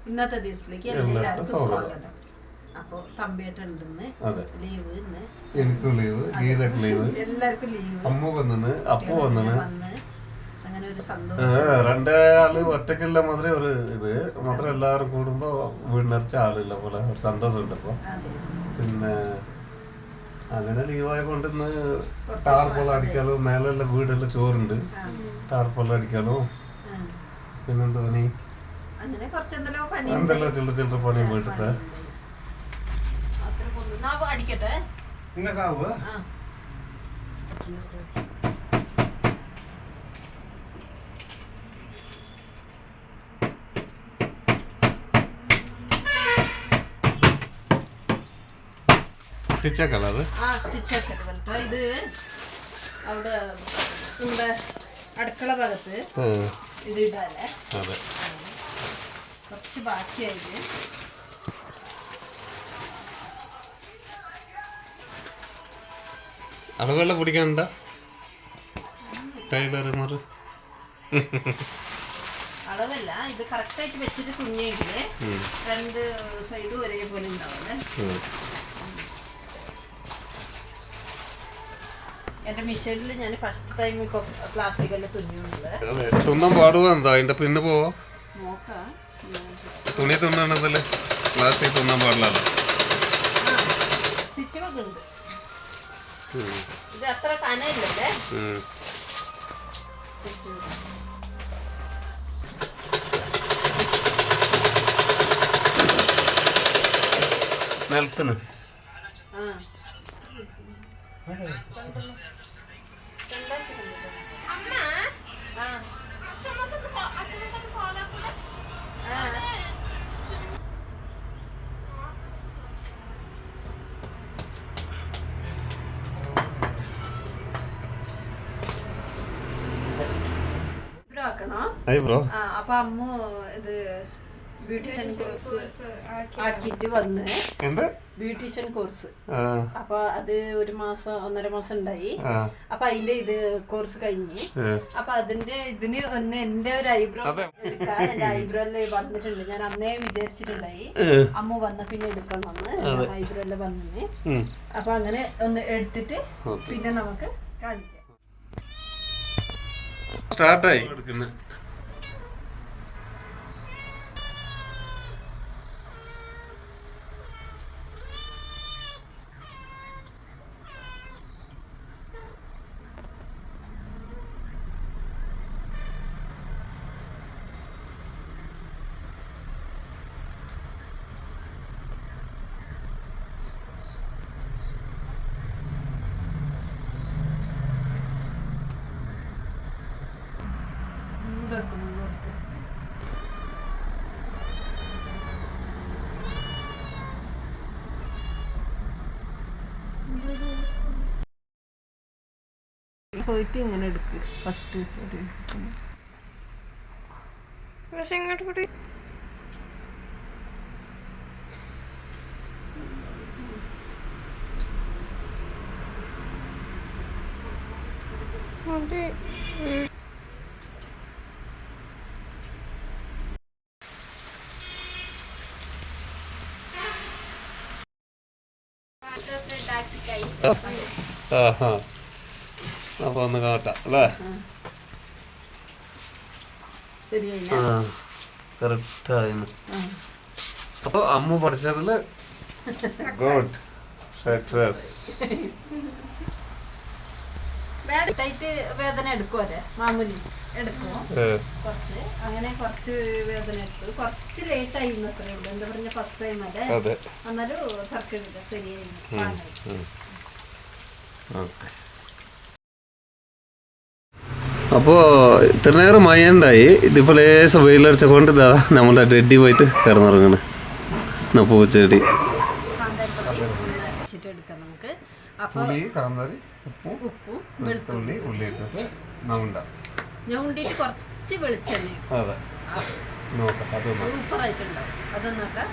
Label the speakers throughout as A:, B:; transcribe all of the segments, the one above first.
A: ഇന്നത്തെ ദിവസത്തിലേക്ക് എല്ലാവർക്കും സ്വാഗതം. അപ്പൊ തമ്പിയേട്ടുണ്ടെന്ന് ലീവ്, ഇന്ന്
B: എനിക്കും ലീവ്, ഗീതക്ക് ലീവ്,
A: എല്ലാവർക്കും ലീവ്.
B: അമ്മ വന്നിന്, അപ്പു വന്നിന്.
A: അങ്ങനെ ഒരു സന്തോഷം.
B: രണ്ടേ ആള് ഒറ്റയ്ക്കുള്ള മാത്രമേ ഒരു ഇത് മാത്രം എല്ലാവരും കൂടുമ്പോ വീടിനടിച്ച ആളില്ല പോലെ ഒരു സന്തോഷം ഉണ്ട്. ഇപ്പൊ പിന്നെ അങ്ങനെ ലീവായ കൊണ്ട് ഇന്ന് ടാർപോള അടിക്കാലും മേലെയുള്ള വീടെല്ലാം ചോറുണ്ട്, ടാർപോള അടിക്കാലും പിന്നെന്താ പണി, എന്തെല്ലാം ചില്ലറ ചില്ലറ പണി വീട്ടിലത്തെ.
A: അടിക്കട്ടെ
B: നിങ്ങൾക്കാവുക സ്റ്റിച്ചൊക്കെയുള്ളത്.
A: ഇത് അവിടെ നമ്മുടെ അടുക്കള ഭാഗത്ത് ഇത് ഇടാല്ലേ, കുറച്ച് ബാക്കിയായിട്ട്
B: അളവെല്ലാം പിടിക്കാനുണ്ടോ ടൈലർമാർ?
A: അളവല്ല, ഇത് കറക്റ്റ് ആയിട്ട് വെച്ചിട്ട് തുന്നിയെങ്കില് രണ്ട് സൈഡും ഒരേപോലെ ഉണ്ടാവുമല്ലേ. എന്റെ മിഷനിൽ ഞാൻ ഫസ്റ്റ് ടൈം ഇപ്പൊ പ്ലാസ്റ്റിക് എല്ലാം തുന്നിയുള്ളത്.
B: തുന്നാൻ പാടുക എന്താ അതിന്റെ പിന്നെ പോവാ
A: നോക്കാം.
B: തുണി തുന്നണതല്ലേ, പ്ലാസ്റ്റിക് തുന്നാൻ പാടില്ലല്ലോ.
A: സ്റ്റിച്ച് ഒക്കെ ഉണ്ട്. ഇത് അത്ര കനയില്ലല്ലേ.
B: നിലത്തിന്
A: അപ്പൊ അമ്മ ഇത് ബ്യൂട്ടീഷ്യൻ കോഴ്സ് ആക്കിട്ട് വന്ന്, ബ്യൂട്ടീഷ്യൻ കോഴ്സ്. അപ്പൊ അത് ഒരു മാസം 1.5 മാസം ഉണ്ടായി. അപ്പൊ അതിന്റെ ഇത് കോഴ്സ് കഴിഞ്ഞ്, അപ്പൊ അതിന്റെ ഇതിന് ഒന്ന് എന്റെ ഒരു ഐബ്രോ എടുക്കാൻ, എന്റെ ഐബ്രോ എല്ലാം വന്നിട്ടുണ്ട്. ഞാൻ അന്നേ വിചാരിച്ചിട്ടുണ്ടായി അമ്മ വന്ന പിന്നെ എടുക്കണമെന്ന്, ഐബ്രോ എല്ലാം വന്നിന്. അപ്പൊ അങ്ങനെ ഒന്ന് എടുത്തിട്ട് പിന്നെ നമുക്ക് കാണിക്കാം.
B: സ്റ്റാർട്ടായി
A: പോയിട്ട് ഇങ്ങനെ എടുക്കുക ഫസ്റ്റ്. പക്ഷെ ഇങ്ങോട്ട് കൂടി
B: അപ്പൊ ഒന്ന് കാട്ടാം അല്ലേ. കറക്റ്റായിരുന്നു. അപ്പൊ അമ്മ പഠിച്ചതില് ഗുഡ് സക്സസ്.
A: വേദന എടുക്കുമല്ലേ, മാമൂലി എടുക്കും കുറച്ച്. അങ്ങനെ കുറച്ച് വേദന എടുത്തു, കുറച്ച് ലേറ്റ് ആയി അത്രേ ഉള്ളൂ. എന്താ പറഞ്ഞ ഫസ്റ്റ് ടൈം അല്ലേ, എന്നാലും തർക്കമില്ല, ശരിയായി.
B: അപ്പോൾ ഇത്ര നേരം മയണ്ടായി. ഇതിപ്പോൾ ലേശം വെയിലടിച്ച കൊണ്ട് ഇതാ നമ്മളെ ഡെഡി പോയിട്ട് കിടന്നുറങ്ങണേ. പൂച്ചെടി വെളുത്തുള്ളി ഉള്ളി ഇട്ടിട്ട്
A: ഞൗണ്ടിട്ട് കുറച്ച് വെളിച്ചെണ്ണ.
B: അതെ, നോക്കാം.
A: സൂപ്പറായിട്ടുണ്ടാവും, അതൊന്നും നോക്കാം.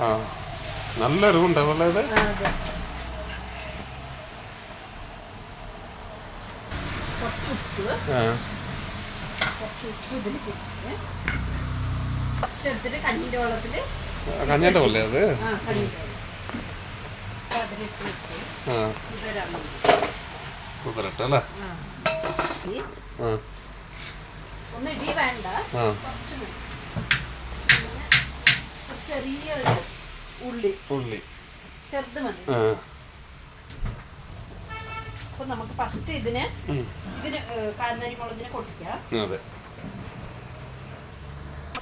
B: ആ, നല്ല രൂപണ്ടാവല്ലേ ഇത്.
A: കുറച്ച് ഉപ്പ്, കുറച്ച് ഉപ്പ് ഇതിലേക്ക് കുറച്ചെടുത്തിട്ട് കഞ്ഞിൻ്റെ വെള്ളത്തിൽ
B: കഞ്ഞിൻ്റെ പോലെ അത്
A: കഞ്ഞിൻ്റെ വെള്ളം അതിലിട്ട് വെച്ച് ഇതൊരാണ്
B: കുതിരട്ടല്ലേ
A: ഒന്ന് ഇടി വേണ്ട കുറച്ച് മതി. പിന്നെ ചെറിയൊരു ഉള്ളി ചെറുത് മതി. അപ്പൊ നമുക്ക് ഫസ്റ്റ് ഇതിന് കാന്താരി മുളകിനെ പൊട്ടിക്കാം.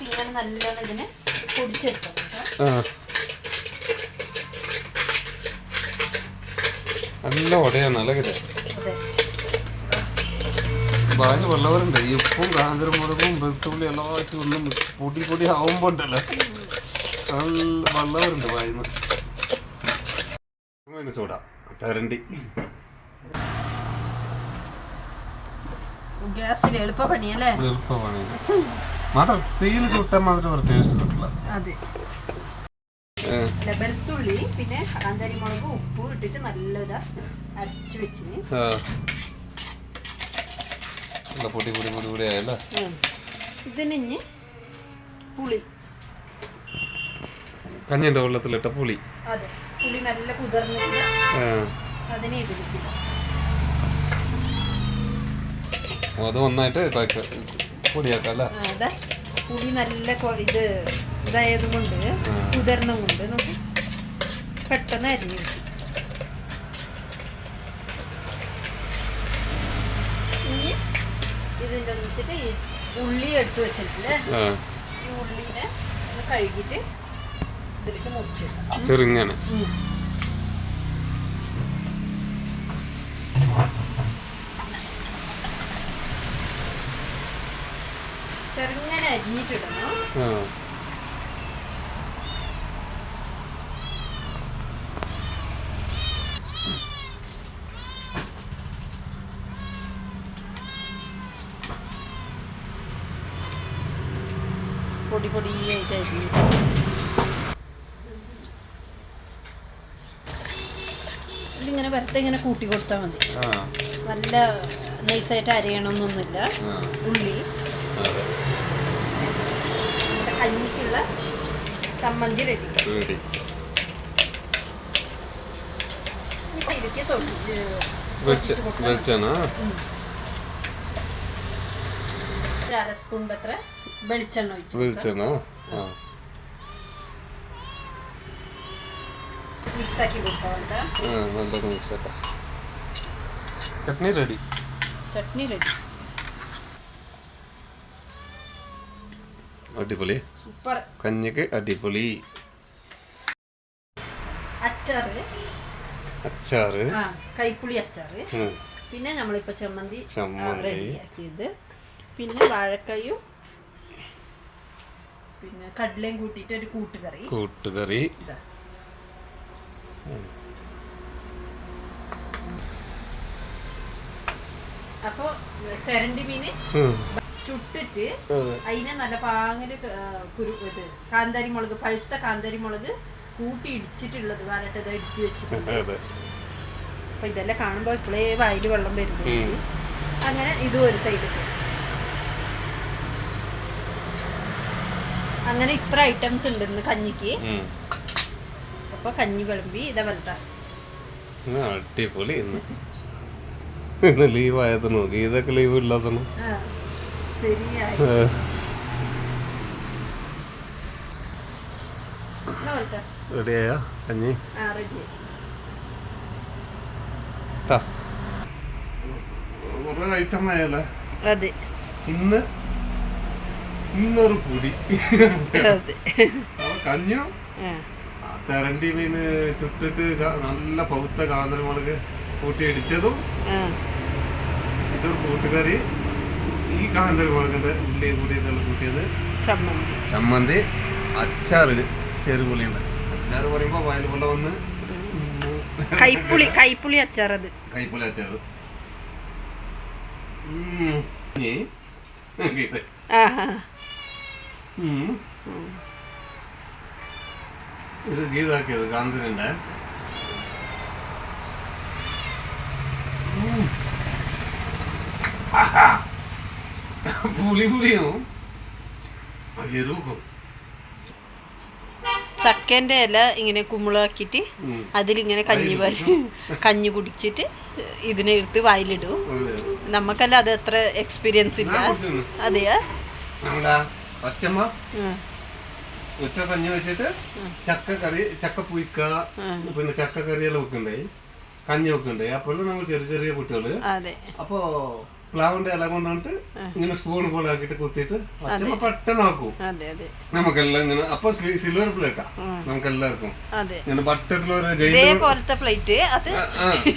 A: ഇങ്ങനെ നല്ലോണം ഇതിനെ പൊടിച്ചെടുക്കാം.
B: നല്ല ഉടയാണല്ലേ
A: അതെ.
B: ബാക്കി വെള്ളവരുണ്ട് ഈ ഉപ്പും കാന്തരമുളകും വെളുത്തുള്ളി എല്ലാം ആയിട്ട് ഒന്നും പൊടി ആവുമ്പോ ഉണ്ടല്ലോ വെള്ളവരുണ്ട് വായിന്ന് ചൂടാ തരണ്ടി
A: ഗ്യാസിൽ എളുപ്പപ്പണിയല്ലേ?
B: എളുപ്പപ്പണി മാത്രം തീയിൽ ചുട്ടാൽ മാത്രം ഒരു ടേസ്റ്റ് കിട്ടില്ല.
A: അതെ. വെളുത്തുള്ളി പിന്നെ കാന്താരി മുളക് ഉപ്പ് ഇട്ടിട്ട് നല്ലതാ അരച്ച് വെച്ചിന്.
B: പൊടി ആയല്ലേ.
A: ഇതിന് പുളി
B: കഞ്ഞിന്റെ വെള്ളത്തിലിട്ട പുളി.
A: അതെ, പുളി നല്ല കുതിർന്നിട്ട് അതിനെ ഇതിലേക്ക്
B: അത് നന്നായിട്ട് പൊടിയാക്കല്ലേ.
A: അതെ, പുളി നല്ല ഇതായത് കൊണ്ട് കുതിർന്ന കൊണ്ട് നമുക്ക് പെട്ടെന്ന് അരിഞ്ഞു കിട്ടും. ഇനി ഇതിൻ്റെ വെച്ചിട്ട് ഈ ഉള്ളി എടുത്ത് വെച്ചിട്ടില്ലേ, ഈ ഉള്ളിനെ ഒന്ന് കഴുകിയിട്ട് ഇതിലേക്ക് മുറിച്ചിടാം
B: ചെറുങ്ങനെ.
A: ചെറുങ്ങനെ അരിഞ്ഞിട്ടിടണം. പൊടിയായിട്ട് അരിഞ്ഞിട്ട് ഇതിങ്ങനെ വെറുതെ ഇങ്ങനെ കൂട്ടി കൊടുത്താൽ മതി. നല്ല നൈസായിട്ട് അരയണമെന്നൊന്നുമില്ല. ഉള്ളി നമ്മുടെ കഞ്ഞിക്കുള്ള ചമ്മന്തി റെഡി. ഒരു 1/2 സ്പൂൺ അത്ര വെളിച്ചെണ്ണ ഒഴിച്ചു മിക്സാക്കി കൊടുക്കാം.
B: നല്ലൊരു മിക്സാക്കാം. ചട്നി റെഡി. അടിപൊളി,
A: സൂപ്പർ
B: കഞ്ഞിക്ക് അടിപൊളി. അച്ചാറ്
A: കൈപ്പുളി അച്ചാറ്. പിന്നെ നമ്മളിപ്പോ ചമ്മന്തി റെഡിയാക്കിയത്. പിന്നെ വാഴക്കയും പിന്നെ കടലയും കൂട്ടിയിട്ട് ഒരു കൂട്ടുകറി. അപ്പൊ തെരണ്ടി മീന് ചുട്ടിട്ട് അതിനെ നല്ല പാങ്ങില് കാന്താരി മുളക്, പഴുത്ത കാന്താരി മുളക് കൂട്ടി ഇടിച്ചിട്ടുള്ളത് വരട്ടത് ഇടിച്ചു വെച്ചിട്ടുണ്ട്. അപ്പൊ ഇതെല്ലാം കാണുമ്പോ ഇപ്പോഴേ വായില് വെള്ളം വരുന്നു. അങ്ങനെ ഇതും ഒരു സൈഡിൽ. അങ്ങനെ ഇത്ര ഐറ്റംസ് ഉണ്ട് ഇന്ന് കഞ്ഞിക്ക്. അപ്പൊ കഞ്ഞി വിളമ്പി ഇതാ വലുതാ.
B: അടിപൊളി. ഇന്ന് ലീവ് ആയത് നോക്കി, ഇതൊക്കെ ലീവ് ഇല്ലാത്തണം. റെഡിയായോ കഞ്ഞി? കുറെ ഐറ്റം ആയല്ലേ.
A: അതെ,
B: ഇന്നൊരു പൊടി കഞ്ഞും തെരണ്ടി മീന് ചുട്ടിട്ട് നല്ല പൗത്ത കാന്തരമുളക് കൂട്ടി ഇടിച്ചതും, ഇതൊരു കൂട്ടുകറി, ഈ കാന്തരമുളകിന്റെ ഉള്ളി കൂടി കൂട്ടിയത്, ചമ്മന്തി, അച്ചാറ് ചെറുപുളിയുണ്ട്. അച്ചാറ് പറയുമ്പോ വയൽ പോലെ വന്ന്
A: കൈപ്പുളി അച്ചാറ്.
B: ഇത് ഗീതാക്കിയത് കാന്തനുണ്ട്. പുളിയും എരുവും.
A: ചക്കേന്റെ ഇല ഇങ്ങനെ കുമ്പളാക്കിട്ട് അതിലിങ്ങനെ കഞ്ഞി കുടിച്ചിട്ട് ഇതിനെ എടുത്ത് വായിലിടും. നമുക്കല്ല അത് അത്ര എക്സ്പീരിയൻസ് ഇല്ല. അതെയാ
B: പച്ചമ്മ ഉച്ച കഞ്ഞി വെച്ചിട്ട് ചക്കക്കറി, ചക്ക പുയിക്ക, പിന്നെ ചക്കക്കറിയെല്ലാം വെക്കണ്ടേ, കഞ്ഞി വെക്കണ്ടേ. അപ്പോഴും നമ്മൾ ചെറിയ ചെറിയ കുട്ടികള് അപ്പൊ പ്ലാവിന്റെ ഇല കൊണ്ടിട്ട് ഇങ്ങനെ സ്പൂൺ പോലെ ആക്കിട്ട് കുത്തിയിട്ട് അച്ഛമ്മ പെട്ടെന്ന് ആക്കും. നമുക്കെല്ലാം ഇങ്ങനെ അപ്പൊ സിൽവർ പ്ലേറ്റാ നമുക്കെല്ലാവർക്കും ഇങ്ങനെ വട്ടത്തിലൊരു
A: പ്ലേറ്റ്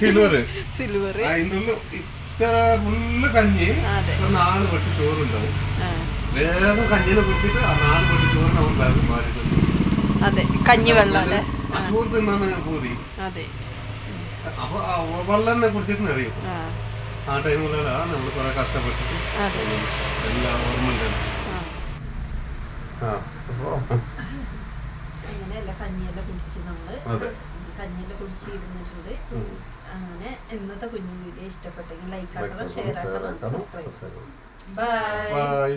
B: സിൽവർ അതിൻ്റെ ഉള്ളിൽ ഇത്ര ഫുള്ള് കഞ്ഞി 4 വെട്ടി ചോറുണ്ടാവും. വേഗം കഞ്ഞിനെ കുടിച്ചിട്ട് ആ 4 വെട്ടി ചോറ് നമ്മൾ മാറിയിട്ട്
A: കഞ്ഞി വെള്ളം
B: ചോറ് തിന്നാണ് പൂതി. അപ്പൊ വെള്ളം കുടിച്ചിട്ട് അറിയും. ആ ടൈമിലാണ് നമ്മൾ കുറെ കഷ്ടപ്പെട്ടിട്ട് എല്ലാം ഓർമ്മ ഉണ്ടല്ലോ.
A: അങ്ങനെയല്ല കഞ്ഞിയെല്ലാം കുടിച്ച് നമ്മള് കഞ്ഞിയെല്ലാം കുടിച്ചിരുന്നിട്ടുണ്ട്. അങ്ങനെ ഇന്നത്തെ കുഞ്ഞു വീഡിയോ ഇഷ്ടപ്പെട്ടെങ്കിൽ ലൈക്ക് ആക്കണം, ഷെയർ ആക്കണം, സബ്സ്ക്രൈബ്. ബൈ.